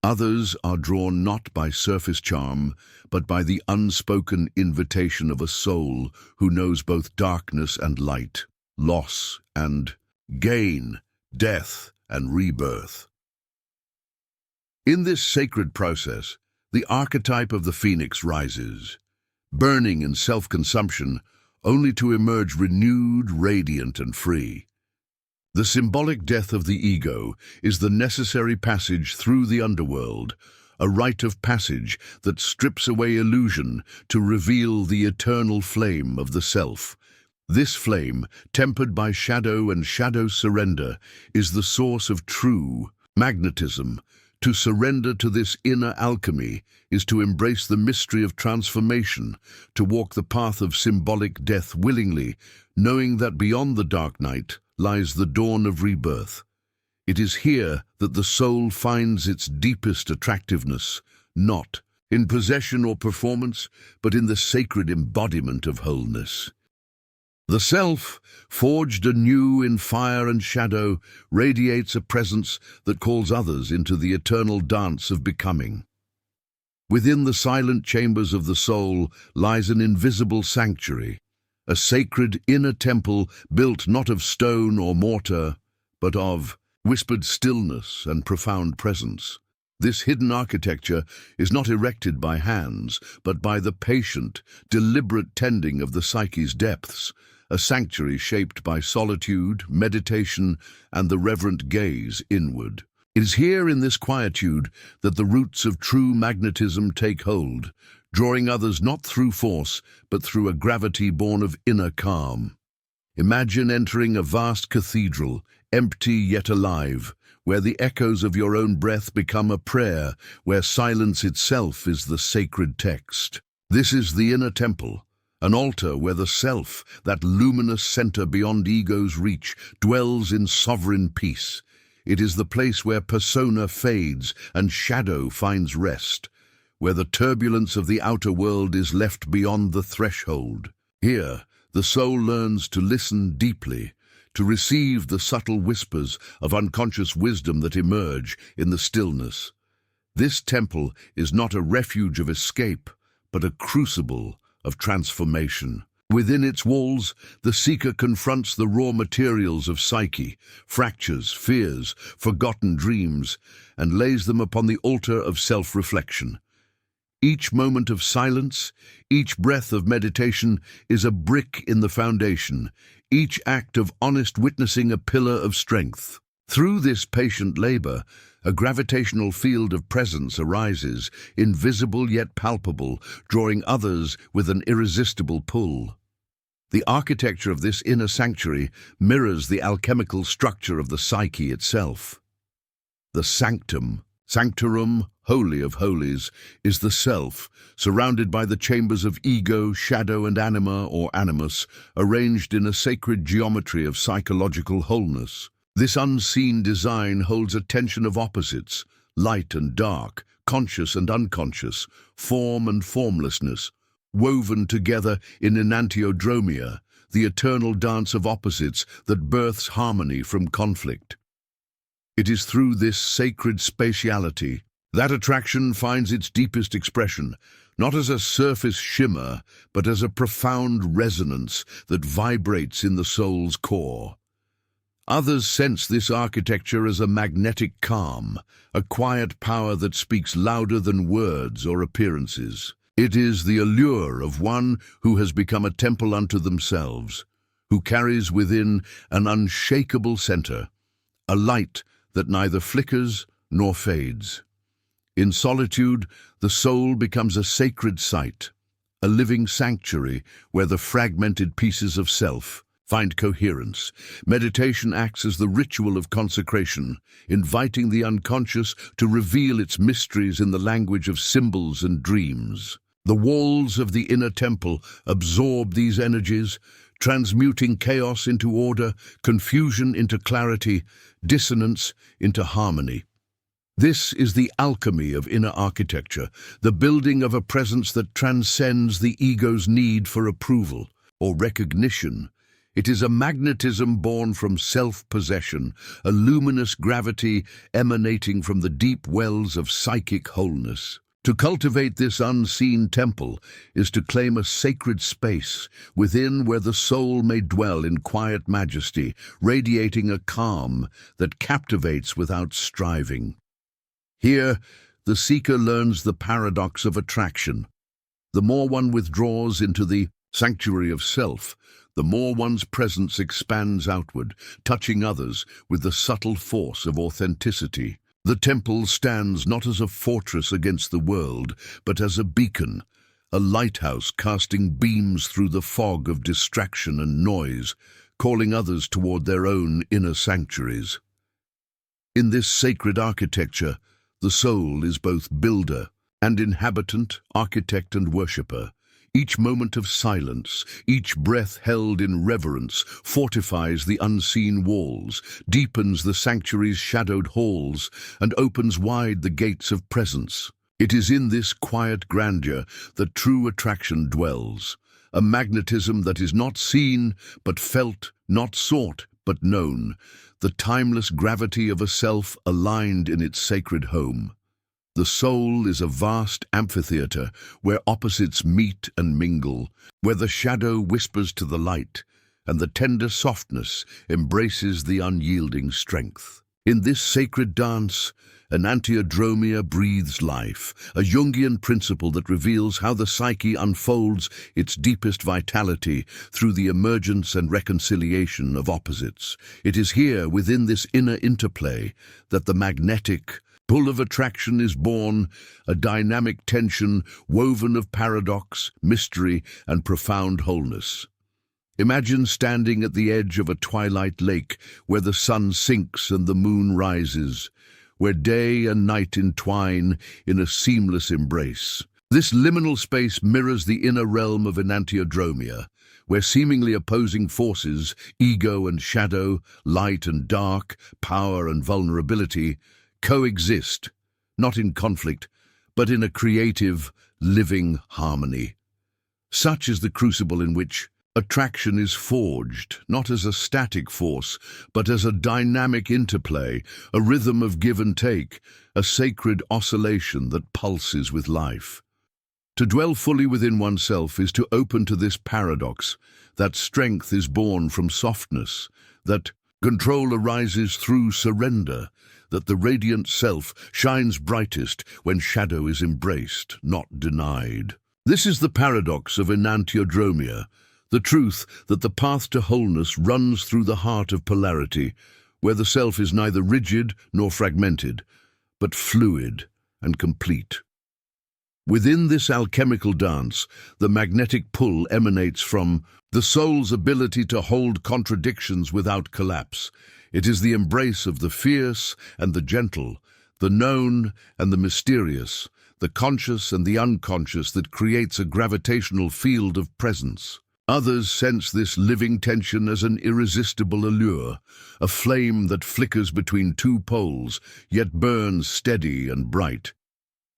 Others are drawn not by surface charm, but by the unspoken invitation of a soul who knows both darkness and light, loss and gain, death and rebirth. In this sacred process, the archetype of the phoenix rises, burning in self-consumption, only to emerge renewed, radiant, and free. The symbolic death of the ego is the necessary passage through the underworld, a rite of passage that strips away illusion to reveal the eternal flame of the self. This flame, tempered by shadow and shadow surrender, is the source of true magnetism. To surrender to this inner alchemy is to embrace the mystery of transformation, to walk the path of symbolic death willingly, knowing that beyond the dark night lies the dawn of rebirth. It is here that the soul finds its deepest attractiveness, not in possession or performance, but in the sacred embodiment of wholeness. The self, forged anew in fire and shadow, radiates a presence that calls others into the eternal dance of becoming. Within the silent chambers of the soul lies an invisible sanctuary, a sacred inner temple built not of stone or mortar, but of whispered stillness and profound presence. This hidden architecture is not erected by hands, but by the patient, deliberate tending of the psyche's depths, a sanctuary shaped by solitude, meditation, and the reverent gaze inward. It is here in this quietude that the roots of true magnetism take hold, drawing others not through force, but through a gravity born of inner calm. Imagine entering a vast cathedral, empty yet alive, where the echoes of your own breath become a prayer, where silence itself is the sacred text. This is the inner temple, an altar where the self, that luminous center beyond ego's reach, dwells in sovereign peace. It is the place where persona fades and shadow finds rest, where the turbulence of the outer world is left beyond the threshold. Here, the soul learns to listen deeply, to receive the subtle whispers of unconscious wisdom that emerge in the stillness. This temple is not a refuge of escape, but a crucible of transformation. Within its walls, the seeker confronts the raw materials of psyche, fractures, fears, forgotten dreams, and lays them upon the altar of self-reflection. Each moment of silence, each breath of meditation is a brick in the foundation, each act of honest witnessing a pillar of strength. Through this patient labor, a gravitational field of presence arises, invisible yet palpable, drawing others with an irresistible pull. The architecture of this inner sanctuary mirrors the alchemical structure of the psyche itself. The sanctorum, holy of holies, is the self, surrounded by the chambers of ego, shadow, and anima or animus, arranged in a sacred geometry of psychological wholeness. This unseen design holds a tension of opposites, light and dark, conscious and unconscious, form and formlessness, woven together in enantiodromia, the eternal dance of opposites that births harmony from conflict. It is through this sacred spatiality that attraction finds its deepest expression, not as a surface shimmer, but as a profound resonance that vibrates in the soul's core. Others sense this architecture as a magnetic calm, a quiet power that speaks louder than words or appearances. It is the allure of one who has become a temple unto themselves, who carries within an unshakable center, a light that neither flickers nor fades. In solitude, the soul becomes a sacred site, a living sanctuary where the fragmented pieces of self find coherence. Meditation acts as the ritual of consecration, inviting the unconscious to reveal its mysteries in the language of symbols and dreams. The walls of the inner temple absorb these energies, transmuting chaos into order, confusion into clarity, dissonance into harmony. This is the alchemy of inner architecture, the building of a presence that transcends the ego's need for approval or recognition. It is a magnetism born from self-possession, a luminous gravity emanating from the deep wells of psychic wholeness. To cultivate this unseen temple is to claim a sacred space within where the soul may dwell in quiet majesty, radiating a calm that captivates without striving. Here, the seeker learns the paradox of attraction. The more one withdraws into the sanctuary of self, the more one's presence expands outward, touching others with the subtle force of authenticity. The temple stands not as a fortress against the world, but as a beacon, a lighthouse casting beams through the fog of distraction and noise, calling others toward their own inner sanctuaries. In this sacred architecture, the soul is both builder and inhabitant, architect and worshipper. Each moment of silence, each breath held in reverence, fortifies the unseen walls, deepens the sanctuary's shadowed halls, and opens wide the gates of presence. It is in this quiet grandeur that true attraction dwells, a magnetism that is not seen but felt, not sought but known, the timeless gravity of a self aligned in its sacred home. The soul is a vast amphitheater where opposites meet and mingle, where the shadow whispers to the light, and the tender softness embraces the unyielding strength. In this sacred dance, enantiodromia breathes life, a Jungian principle that reveals how the psyche unfolds its deepest vitality through the emergence and reconciliation of opposites. It is here, within this inner interplay, that the magnetic pull of attraction is born, a dynamic tension woven of paradox, mystery, and profound wholeness. Imagine standing at the edge of a twilight lake where the sun sinks and the moon rises, where day and night entwine in a seamless embrace. This liminal space mirrors the inner realm of enantiodromia, where seemingly opposing forces, ego and shadow, light and dark, power and vulnerability, coexist, not in conflict, but in a creative, living harmony. Such is the crucible in which attraction is forged, not as a static force, but as a dynamic interplay, a rhythm of give and take, a sacred oscillation that pulses with life. To dwell fully within oneself is to open to this paradox, that strength is born from softness, that control arises through surrender, that the radiant self shines brightest when shadow is embraced, not denied. This is the paradox of enantiodromia, the truth that the path to wholeness runs through the heart of polarity, where the self is neither rigid nor fragmented, but fluid and complete. Within this alchemical dance, the magnetic pull emanates from the soul's ability to hold contradictions without collapse. It is the embrace of the fierce and the gentle, the known and the mysterious, the conscious and the unconscious that creates a gravitational field of presence. Others sense this living tension as an irresistible allure, a flame that flickers between two poles, yet burns steady and bright.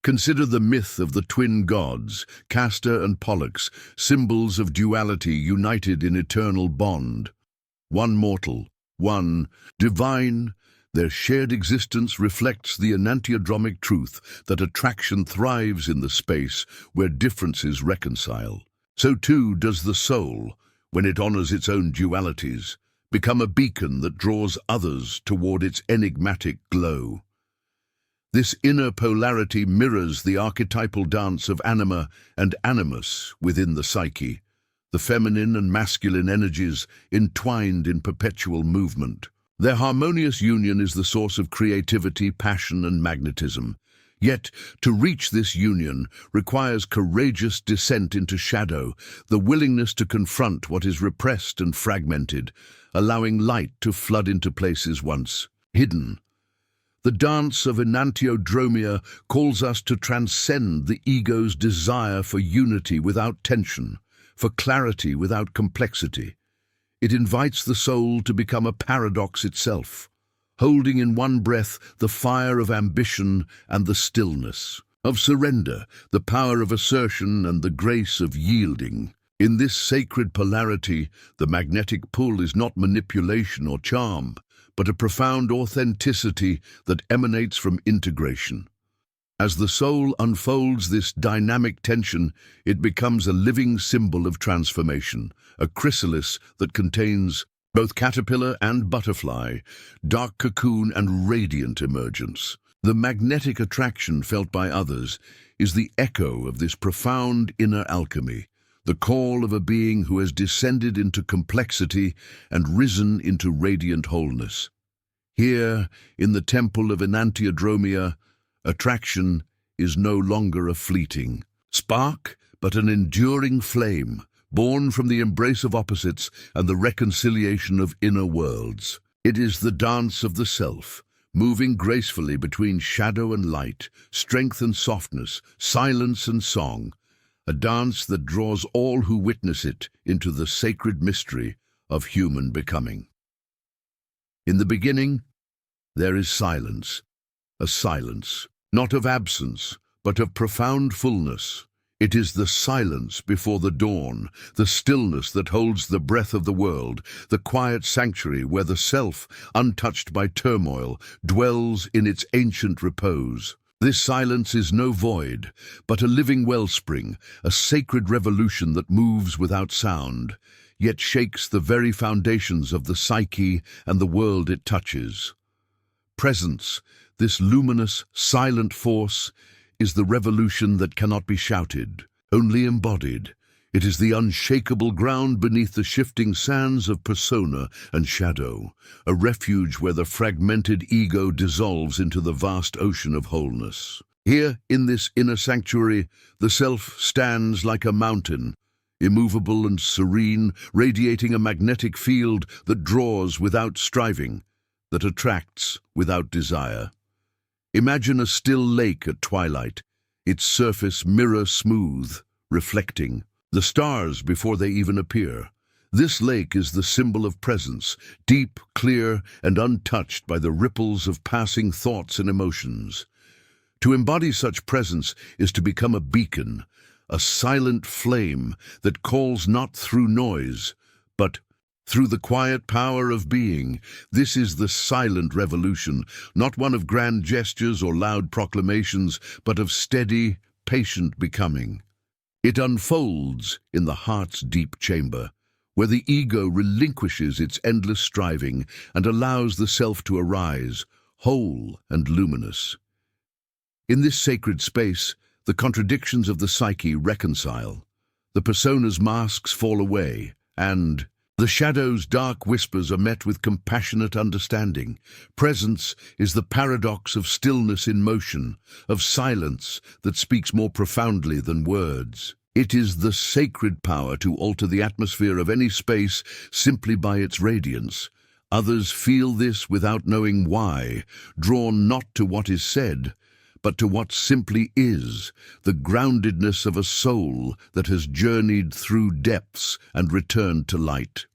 Consider the myth of the twin gods, Castor and Pollux, symbols of duality united in eternal bond. One mortal, one divine, their shared existence reflects the enantiodromic truth that attraction thrives in the space where differences reconcile. So too does the soul, when it honors its own dualities, become a beacon that draws others toward its enigmatic glow. This inner polarity mirrors the archetypal dance of anima and animus within the psyche, the feminine and masculine energies entwined in perpetual movement. Their harmonious union is the source of creativity, passion, and magnetism. Yet, to reach this union requires courageous descent into shadow, the willingness to confront what is repressed and fragmented, allowing light to flood into places once hidden. The dance of enantiodromia calls us to transcend the ego's desire for unity without tension, for clarity without complexity. It invites the soul to become a paradox itself, holding in one breath the fire of ambition and the stillness of surrender, the power of assertion and the grace of yielding. In this sacred polarity, the magnetic pull is not manipulation or charm, but a profound authenticity that emanates from integration. As the soul unfolds this dynamic tension, it becomes a living symbol of transformation, a chrysalis that contains both caterpillar and butterfly, dark cocoon and radiant emergence. The magnetic attraction felt by others is the echo of this profound inner alchemy, the call of a being who has descended into complexity and risen into radiant wholeness. Here, in the temple of enantiodromia, attraction is no longer a fleeting spark, but an enduring flame, born from the embrace of opposites and the reconciliation of inner worlds. It is the dance of the self, moving gracefully between shadow and light, strength and softness, silence and song, a dance that draws all who witness it into the sacred mystery of human becoming. In the beginning, there is silence, a silence, not of absence, but of profound fullness. It is the silence before the dawn, the stillness that holds the breath of the world, the quiet sanctuary where the self, untouched by turmoil, dwells in its ancient repose. This silence is no void, but a living wellspring, a sacred revolution that moves without sound, yet shakes the very foundations of the psyche and the world it touches. Presence, this luminous, silent force, is the revolution that cannot be shouted, only embodied. It is the unshakable ground beneath the shifting sands of persona and shadow, a refuge where the fragmented ego dissolves into the vast ocean of wholeness. Here, in this inner sanctuary, the self stands like a mountain, immovable and serene, radiating a magnetic field that draws without striving, that attracts without desire. Imagine a still lake at twilight, its surface mirror-smooth, reflecting the stars before they even appear. This lake is the symbol of presence, deep, clear, and untouched by the ripples of passing thoughts and emotions. To embody such presence is to become a beacon, a silent flame that calls not through noise, but through the quiet power of being. This is the silent revolution, not one of grand gestures or loud proclamations, but of steady, patient becoming. It unfolds in the heart's deep chamber, where the ego relinquishes its endless striving and allows the self to arise, whole and luminous. In this sacred space, the contradictions of the psyche reconcile. The persona's masks fall away, and the shadow's dark whispers are met with compassionate understanding. Presence is the paradox of stillness in motion, of silence that speaks more profoundly than words. It is the sacred power to alter the atmosphere of any space simply by its radiance. Others feel this without knowing why, drawn not to what is said, but to what simply is, the groundedness of a soul that has journeyed through depths and returned to light.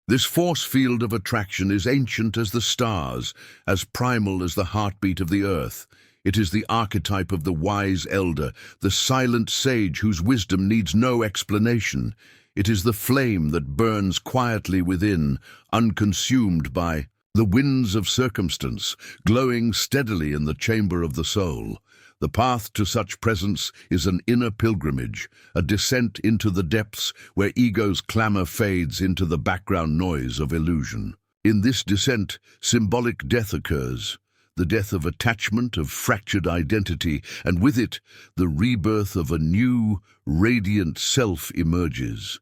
This force field of attraction is ancient as the stars, as primal as the heartbeat of the earth. It is the archetype of the wise elder, the silent sage whose wisdom needs no explanation. It is the flame that burns quietly within, unconsumed by the winds of circumstance, glowing steadily in the chamber of the soul. The path to such presence is an inner pilgrimage, a descent into the depths where ego's clamor fades into the background noise of illusion. In this descent, symbolic death occurs, the death of attachment, of fractured identity, and with it, the rebirth of a new, radiant self emerges.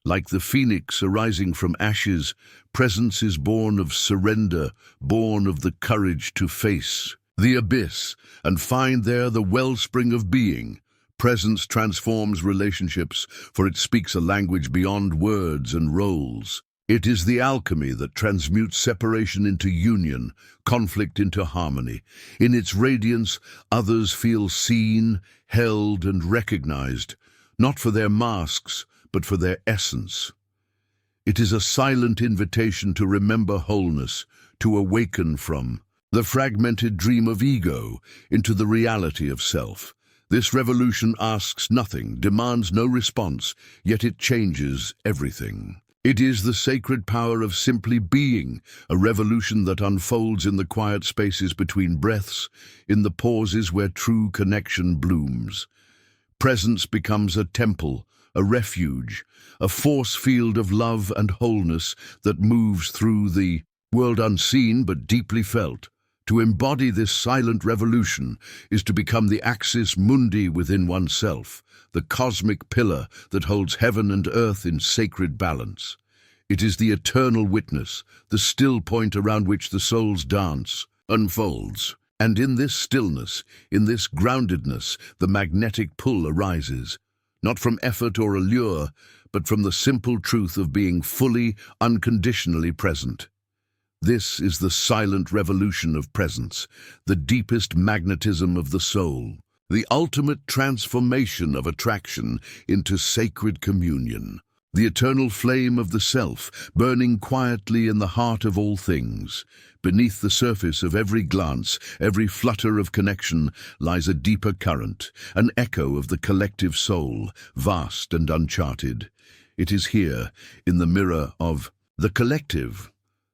Like the phoenix arising from ashes, presence is born of surrender, born of the courage to face the abyss and find there the wellspring of being. Presence transforms relationships, for it speaks a language beyond words and roles. It is the alchemy that transmutes separation into union, conflict into harmony. In its radiance, others feel seen, held, and recognized, not for their masks, but for their essence. It is a silent invitation to remember wholeness, to awaken from the fragmented dream of ego into the reality of self. This revolution asks nothing, demands no response, yet it changes everything. It is the sacred power of simply being, a revolution that unfolds in the quiet spaces between breaths, in the pauses where true connection blooms. Presence becomes a temple, a refuge, a force field of love and wholeness that moves through the world unseen but deeply felt. To embody this silent revolution is to become the axis mundi within oneself, the cosmic pillar that holds heaven and earth in sacred balance. It is the eternal witness, the still point around which the soul's dance unfolds. And in this stillness, in this groundedness, the magnetic pull arises, not from effort or allure, but from the simple truth of being fully, unconditionally present. This is the silent revolution of presence, the deepest magnetism of the soul, the ultimate transformation of attraction into sacred communion, the eternal flame of the self, burning quietly in the heart of all things. Beneath the surface of every glance, every flutter of connection, lies a deeper current, an echo of the collective soul, vast and uncharted. It is here, in the mirror of the collective,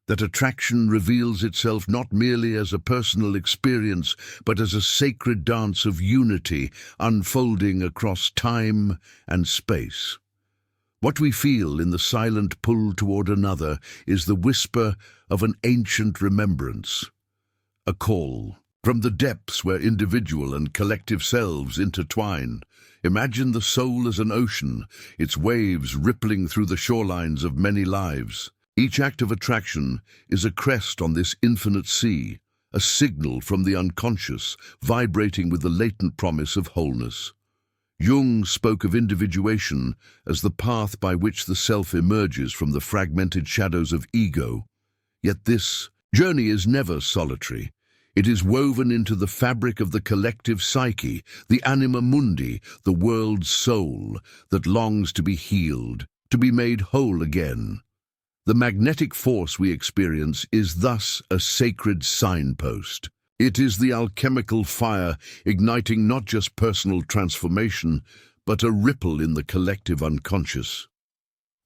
that attraction reveals itself not merely as a personal experience, but as a sacred dance of unity unfolding across time and space. What we feel in the silent pull toward another is the whisper of an ancient remembrance, a call from the depths where individual and collective selves intertwine. Imagine the soul as an ocean, its waves rippling through the shorelines of many lives. Each act of attraction is a crest on this infinite sea, a signal from the unconscious, vibrating with the latent promise of wholeness. Jung spoke of individuation as the path by which the self emerges from the fragmented shadows of ego. Yet this journey is never solitary. It is woven into the fabric of the collective psyche, the anima mundi, the world's soul, that longs to be healed, to be made whole again. The magnetic force we experience is thus a sacred signpost. It is the alchemical fire igniting not just personal transformation, but a ripple in the collective unconscious.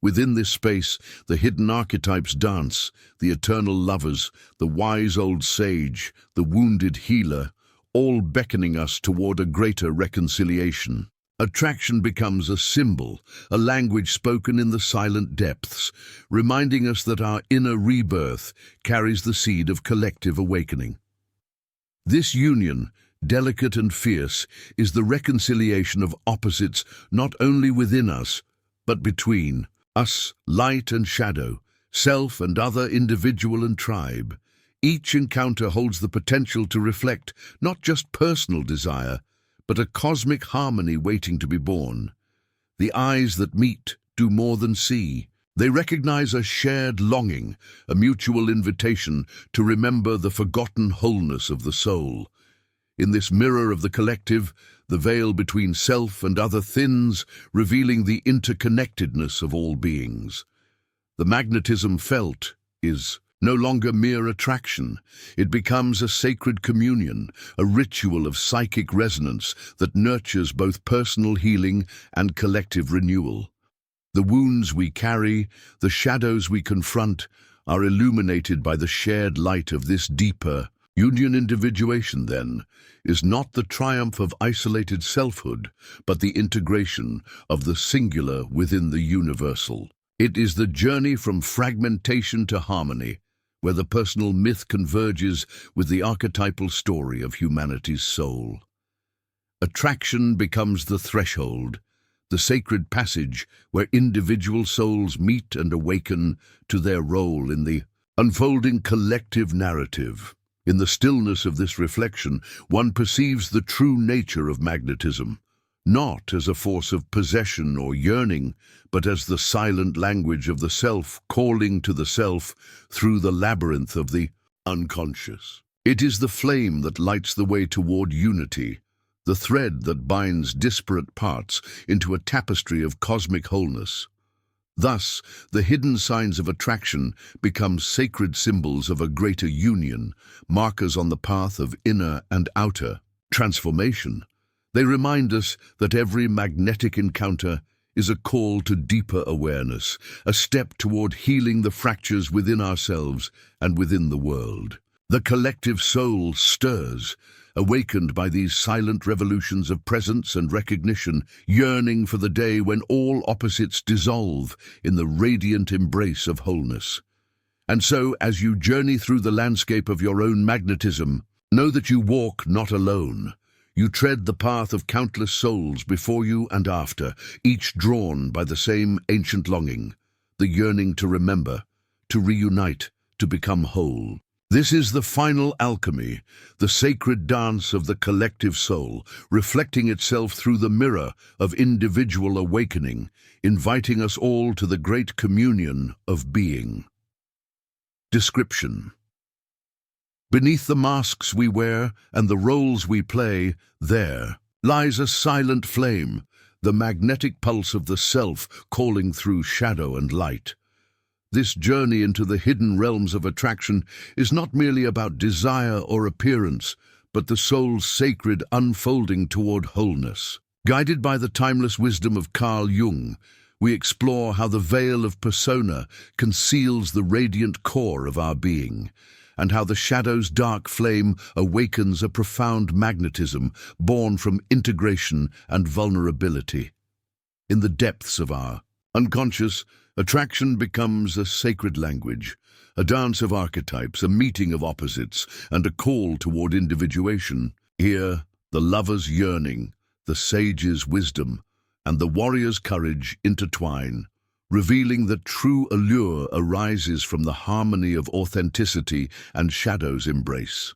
Within this space, the hidden archetypes dance, the eternal lovers, the wise old sage, the wounded healer, all beckoning us toward a greater reconciliation. Attraction becomes a symbol, a language spoken in the silent depths, reminding us that our inner rebirth carries the seed of collective awakening. This union, delicate and fierce, is the reconciliation of opposites not only within us, but between us, light and shadow, self and other, individual and tribe. Each encounter holds the potential to reflect not just personal desire, but a cosmic harmony waiting to be born. The eyes that meet do more than see. They recognize a shared longing, a mutual invitation to remember the forgotten wholeness of the soul. In this mirror of the collective, the veil between self and other thins, revealing the interconnectedness of all beings. The magnetism felt is no longer mere attraction. It becomes a sacred communion, a ritual of psychic resonance that nurtures both personal healing and collective renewal. The wounds we carry, the shadows we confront, are illuminated by the shared light of this deeper union. Individuation, then, is not the triumph of isolated selfhood, but the integration of the singular within the universal. It is the journey from fragmentation to harmony, where the personal myth converges with the archetypal story of humanity's soul. Attraction becomes the threshold, the sacred passage where individual souls meet and awaken to their role in the unfolding collective narrative. In the stillness of this reflection, one perceives the true nature of magnetism, not as a force of possession or yearning, but as the silent language of the self calling to the self through the labyrinth of the unconscious. It is the flame that lights the way toward unity, the thread that binds disparate parts into a tapestry of cosmic wholeness. Thus, the hidden signs of attraction become sacred symbols of a greater union, markers on the path of inner and outer transformation. They remind us that every magnetic encounter is a call to deeper awareness, a step toward healing the fractures within ourselves and within the world. The collective soul stirs, awakened by these silent revolutions of presence and recognition, yearning for the day when all opposites dissolve in the radiant embrace of wholeness. And so, as you journey through the landscape of your own magnetism, know that you walk not alone. You tread the path of countless souls before you and after, each drawn by the same ancient longing, the yearning to remember, to reunite, to become whole. This is the final alchemy, the sacred dance of the collective soul, reflecting itself through the mirror of individual awakening, inviting us all to the great communion of being. Description: beneath the masks we wear and the roles we play, there lies a silent flame, the magnetic pulse of the self calling through shadow and light. This journey into the hidden realms of attraction is not merely about desire or appearance, but the soul's sacred unfolding toward wholeness. Guided by the timeless wisdom of Carl Jung, we explore how the veil of persona conceals the radiant core of our being, and how the shadow's dark flame awakens a profound magnetism born from integration and vulnerability. In the depths of our unconscious, attraction becomes a sacred language, a dance of archetypes, a meeting of opposites, and a call toward individuation. Here, the lover's yearning, the sage's wisdom, and the warrior's courage intertwine, revealing that true allure arises from the harmony of authenticity and shadow's embrace.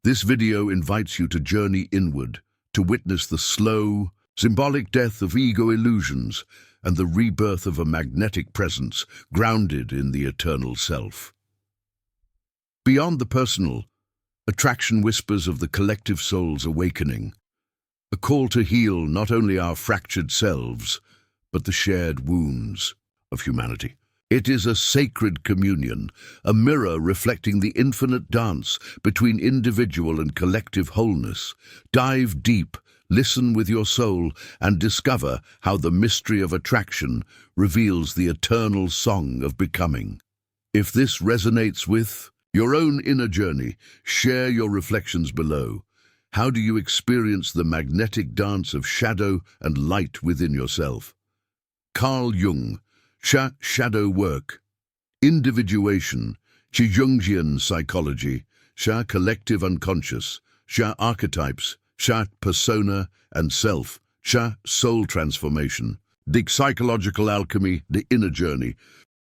This video invites you to journey inward, to witness the slow, symbolic death of ego illusions and the rebirth of a magnetic presence grounded in the eternal self. Beyond the personal, attraction whispers of the collective soul's awakening, a call to heal not only our fractured selves, but the shared wounds of humanity. It is a sacred communion, a mirror reflecting the infinite dance between individual and collective wholeness. Dive deep, listen with your soul, and discover how the mystery of attraction reveals the eternal song of becoming. If this resonates with your own inner journey, share your reflections below. How do you experience the magnetic dance of shadow and light within yourself? Carl Jung, Shadow Work, Individuation, Jungian Psychology, Collective Unconscious, Archetypes, Persona and Self, Soul Transformation, the Psychological Alchemy, the Inner Journey,